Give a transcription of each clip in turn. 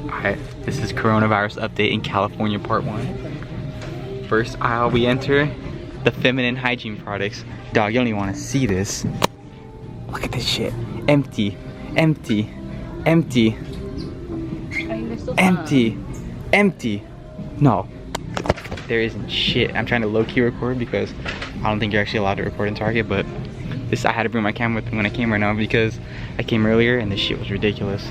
Alright, this is coronavirus update in California part 1. First aisle we enter, the feminine hygiene products. Dog, you don't even want to see this. Look at this shit. Empty, empty, empty, empty, empty. No, there isn't shit. I'm trying to low-key record because I don't think you're actually allowed to record in Target, but this, I had to bring my camera with me when I came right now because I came earlier and this shit was ridiculous.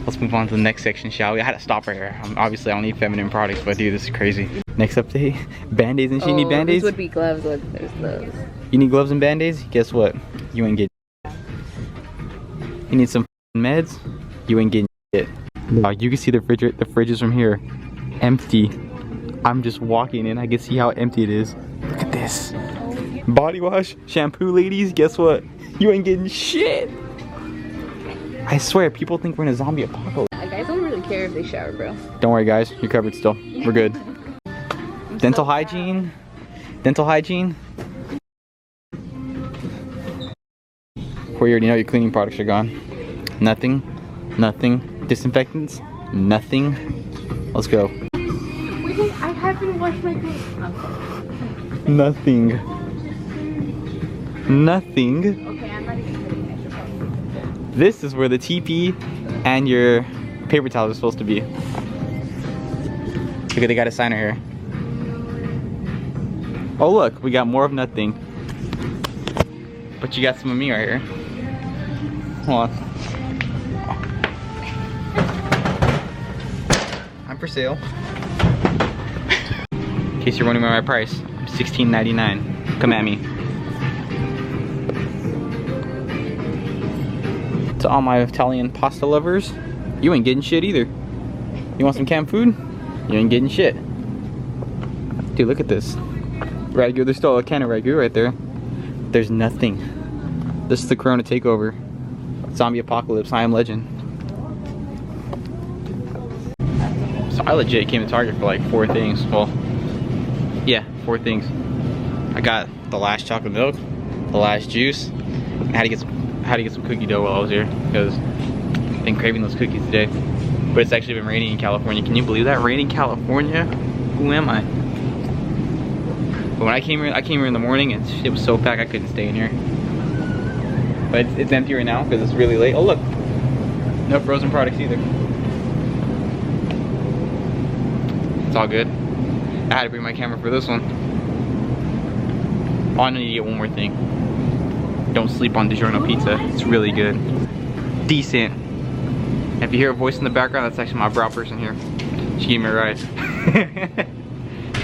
Let's move on to the next section, shall we? I had to stop right here. Obviously, I don't need feminine products, but dude, this is crazy. Next update, Band-Aids and shit. You need Band-Aids? This would be gloves. Look, there's gloves. You need gloves and Band-Aids? Guess what? You ain't getting You need some meds? You ain't getting shit. You can see the fridges from here. Empty. I'm just walking in. I can see how empty it is. Look at this. Body wash, shampoo, ladies. Guess what? You ain't getting shit. I swear, people think we're in a zombie apocalypse. Guys don't really care if they shower, bro. Don't worry, guys. You're covered still. We're good. Dental hygiene. Dental hygiene. Where you already know your cleaning products are gone. Nothing. Nothing. Disinfectants. Nothing. Let's go. Wait, I haven't washed my face. Nothing. Nothing. Okay, I'm not even putting extra. This is where the TP and your paper towels are supposed to be. Look at, they got a signer here. Oh look, we got more of nothing. But you got some of me right here. Hold on. I'm for sale. In case you're wondering about my price, I'm $16.99. Come at me. To all my Italian pasta lovers, you ain't getting shit either. You want some canned food? You ain't getting shit. Dude, look at this. Ragu, there's still a can of Ragu right there. There's nothing. This is the Corona takeover. Zombie apocalypse, I am legend. So I legit came to Target for like 4 things. Well, yeah, 4 things. I got the last chocolate milk, the last juice. I had to get some cookie dough while I was here because I've been craving those cookies today. But it's actually been raining in California. Can you believe that? Rain in California? Who am I? But when I came here in the morning and it was so packed I couldn't stay in here. But it's empty right now because it's really late. Oh look, no frozen products either. It's all good. I had to bring my camera for this one. Oh, I need to get one more thing. Don't sleep on DiGiorno pizza. It's really good. Decent. If you hear a voice in the background, that's actually my brow person here. She gave me a ride.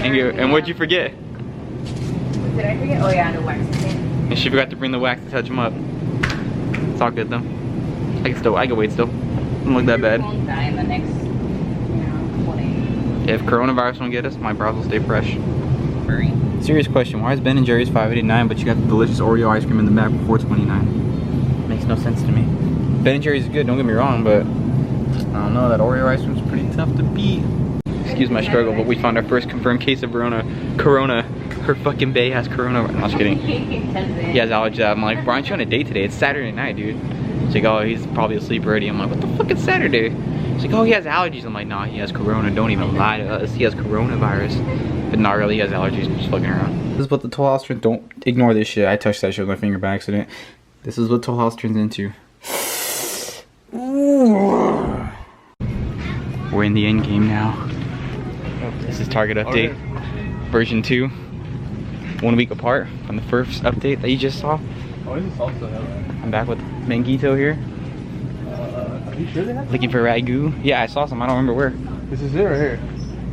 And what'd you forget? What did I forget? Oh yeah, the wax. And she forgot to bring the wax to touch them up. It's all good though. I can wait still. Doesn't look that bad. Won't die in the next, 20. If coronavirus won't get us, my brows will stay fresh. Serious question, why is Ben & Jerry's $5.89 but you got the delicious Oreo ice cream in the back for $4.29? Makes no sense to me. Ben & Jerry's is good, don't get me wrong, but I don't know, that Oreo ice cream's pretty tough to beat. Excuse my struggle, but we found our first confirmed case of Corona. Her fucking bae has Corona. No, I'm just kidding. He has allergies. I'm like, why aren't you on a date today? It's Saturday night, dude. She's like, oh, he's probably asleep already. I'm like, what the fuck is Saturday? She's like, oh, he has allergies. I'm like, nah, he has Corona. Don't even lie to us. He has coronavirus. But not really, he has allergies. I'm just fucking around. This is what the toll house turns. Don't ignore this shit. I touched that shit with my finger by accident. This is what toll house turns into. Ooh. We're in the end game now. This is Target update. Version 2. 1 week apart from the first update that you just saw. Oh, this is salsa. I'm back with Manguito here. Are you sure they have? Looking for Ragu. Yeah, I saw some. I don't remember where. This is it right here.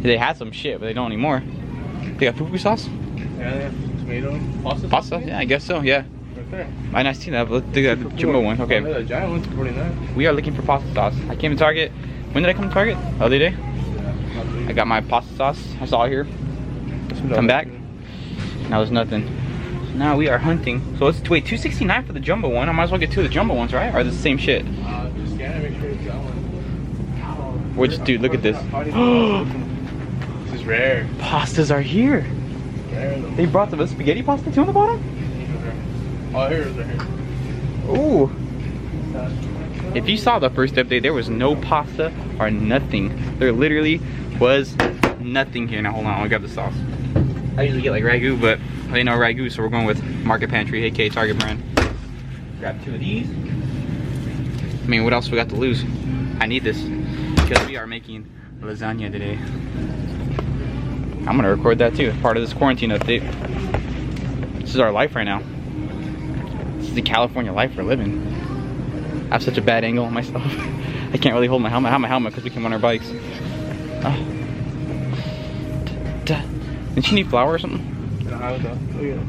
They had some shit, but they don't anymore. They got poo-poo sauce? Yeah, they have tomato pasta. Pasta? Yeah, I guess so. Yeah. Right there. I not seen that, but they got the jumbo one. Okay. Oh, the giant one's $49. We are looking for pasta sauce. I came to Target. When did I come to Target? The other day. Yeah, I got my pasta sauce. I saw it here. Come back. Now there's nothing. So now we are hunting. So let's wait, $2.69 for the jumbo one. I might as well get 2 of the jumbo ones, right? Or is it the same shit? Just scan it, make sure it's that one. Which, dude, look at this. This is rare. Pastas are here. Rare though. They brought the spaghetti pasta too on the bottom? Oh, here it is right here. Ooh. If you saw the first update, there was no pasta or nothing. There literally was nothing here. Now hold on, I'll grab the sauce. I usually get like ragu, but I didn't know ragu, so we're going with Market Pantry, aka Target brand. Grab 2 of these. I mean, what else we got to lose? I need this because we are making lasagna today. I'm gonna record that too, part of this quarantine update. This is our life right now. This is the California life we're living. I have such a bad angle on myself. I can't really hold my helmet. I have my helmet because we came on our bikes. Didn't you need flour or something?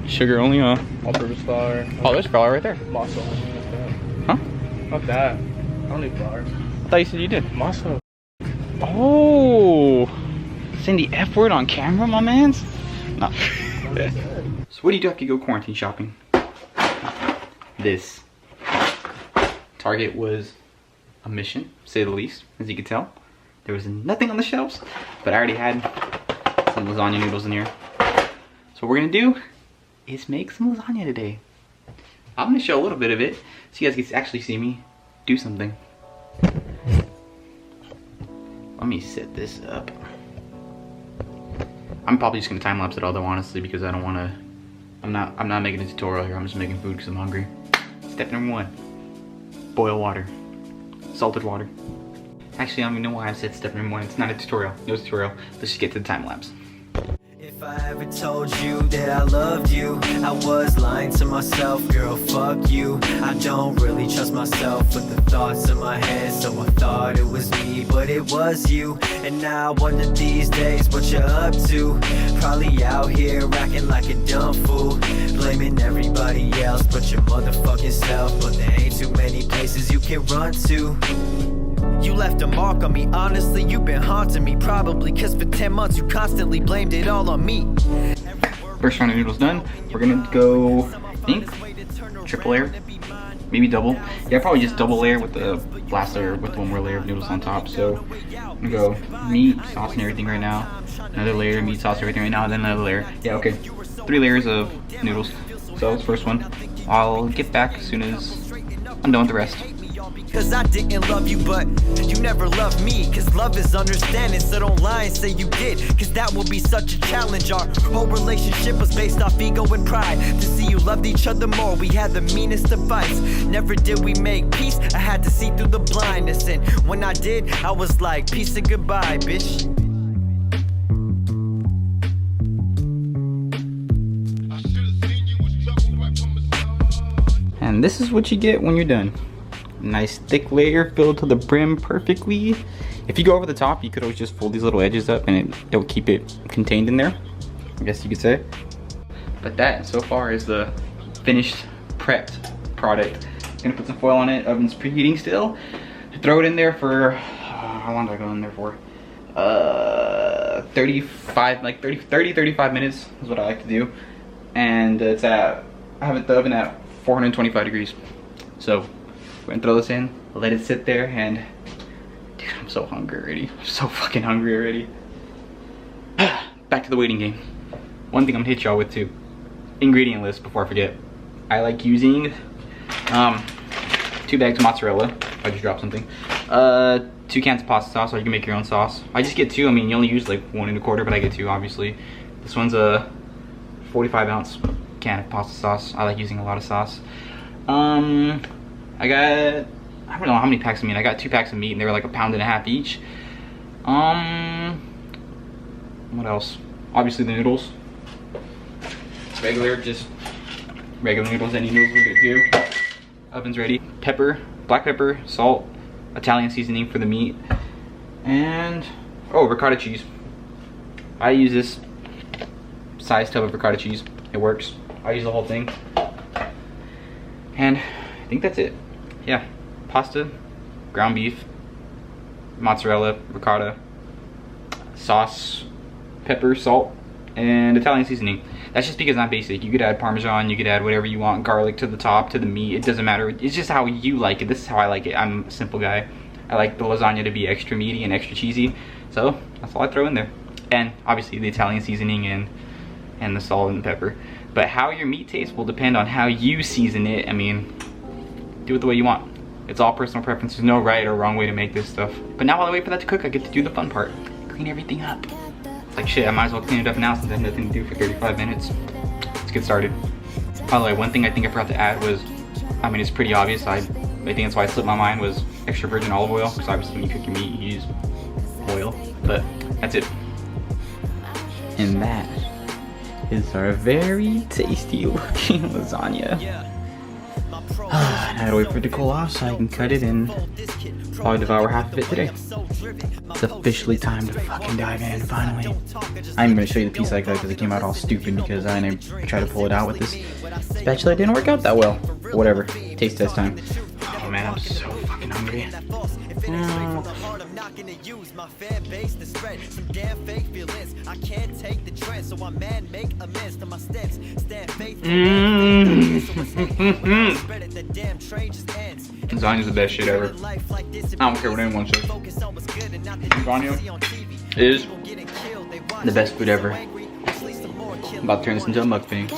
Sugar only, huh? All-purpose flour. Oh, there's flour right there. Masa. Huh? Not that. I don't need flour. I thought you said you did. Masa. Oh, saying the F word on camera, my mans? No. So what do you do after you go quarantine shopping? This. Target was a mission, to say the least, as you can tell. There was nothing on the shelves, but I already had some lasagna noodles in here. So what we're gonna do is make some lasagna today. I'm gonna show a little bit of it so you guys can actually see me do something. Let me set this up. I'm probably just gonna time lapse it all though, honestly, because I don't wanna, I'm not making a tutorial here, I'm just making food because I'm hungry. Step number 1, boil water, salted water. Actually, I don't even know why I said step number 1, it's not a tutorial, no tutorial. Let's just get to the time lapse. If I ever told you that I loved you, I was lying to myself, girl, fuck you. I don't really trust myself with the thoughts in my head, so I thought it was me, but it was you. And now I wonder these days what you're up to. Probably out here acting like a dumb fool, blaming everybody else but your motherfucking self. But there ain't too many places you can run to. You left a mark on me, honestly, you've been haunting me. Probably cause for 10 months you constantly blamed it all on me. First round of noodles done. We're gonna go, I think, triple layer, maybe double. Yeah, probably just double layer with the last layer with one more layer of noodles on top. So I'm gonna go meat, sauce and everything right now. Another layer, meat, sauce, everything right now, and then another layer. Yeah, okay. 3 layers of noodles. So that's the first one. I'll get back as soon as I'm done with the rest. Cause I didn't love you, but you never loved me. Cause love is understanding, so don't lie and say you did. Cause that will be such a challenge. Our whole relationship was based off ego and pride. To see you loved each other more, we had the meanest of fights. Never did we make peace, I had to see through the blindness. And when I did, I was like, peace and goodbye, bitch. And this is what you get when you're done. Nice thick layer filled to the brim perfectly. If you go over the top, you could always just fold these little edges up and it'll keep it contained in there, I guess you could say. But that so far is the finished prepped product. Gonna put some foil on it, oven's preheating still. Throw it in there for, how long do I go in there for? 35 minutes is what I like to do. And it's at, I have the oven at 425 degrees. So we're gonna throw this in, let it sit there, and dude, I'm so hungry already. I'm so fucking hungry already. Back to the waiting game. One thing I'm gonna hit y'all with too. Ingredient list before I forget. I like using 2 bags of mozzarella. I just dropped something. 2 cans of pasta sauce, or you can make your own sauce. I just get 2. I mean, you only use like 1 1/4, but I get 2 obviously. This one's a 45-ounce can of pasta sauce. I like using a lot of sauce. I don't know how many packs of meat. I got 2 packs of meat and they were like £1.50 pounds each. What else? Obviously the noodles. Regular noodles, any noodles are good too. Oven's ready. Pepper, black pepper, salt, Italian seasoning for the meat, and ricotta cheese. I use this size tub of ricotta cheese. It works. I use the whole thing. And I think that's it. Yeah, pasta, ground beef, mozzarella, ricotta, sauce, pepper, salt, and Italian seasoning. That's just because I'm basic. You could add Parmesan, you could add whatever you want, garlic to the top, to the meat. It doesn't matter. It's just how you like it. This is how I like it. I'm a simple guy. I like the lasagna to be extra meaty and extra cheesy. So that's all I throw in there. And obviously the Italian seasoning and the salt and the pepper. But how your meat tastes will depend on how you season it. I mean, do it the way you want. It's all personal preference. There's no right or wrong way to make this stuff. But now while I wait for that to cook, I get to do the fun part. Clean everything up. It's like shit, I might as well clean it up now since I have nothing to do for 35 minutes. Let's get started. By the way, one thing I think I forgot to add was, I mean, it's pretty obvious. I think that's why I slipped my mind, was extra virgin olive oil. Because obviously when you cook your meat, you use oil. But that's it. And that is our very tasty looking lasagna. I had to wait for it to cool off so I can cut it and probably devour half of it today. It's officially time to fucking dive in, finally. I'm gonna show you the piece I cut because it came out all stupid because I tried to pull it out with this spatula. It didn't work out that well. Whatever, taste test time. Oh man, I'm so fucking hungry. Lasagna's the best shit ever. I don't care what anyone says. Lasagna is the best food ever. I'm about to turn this into a mukbang.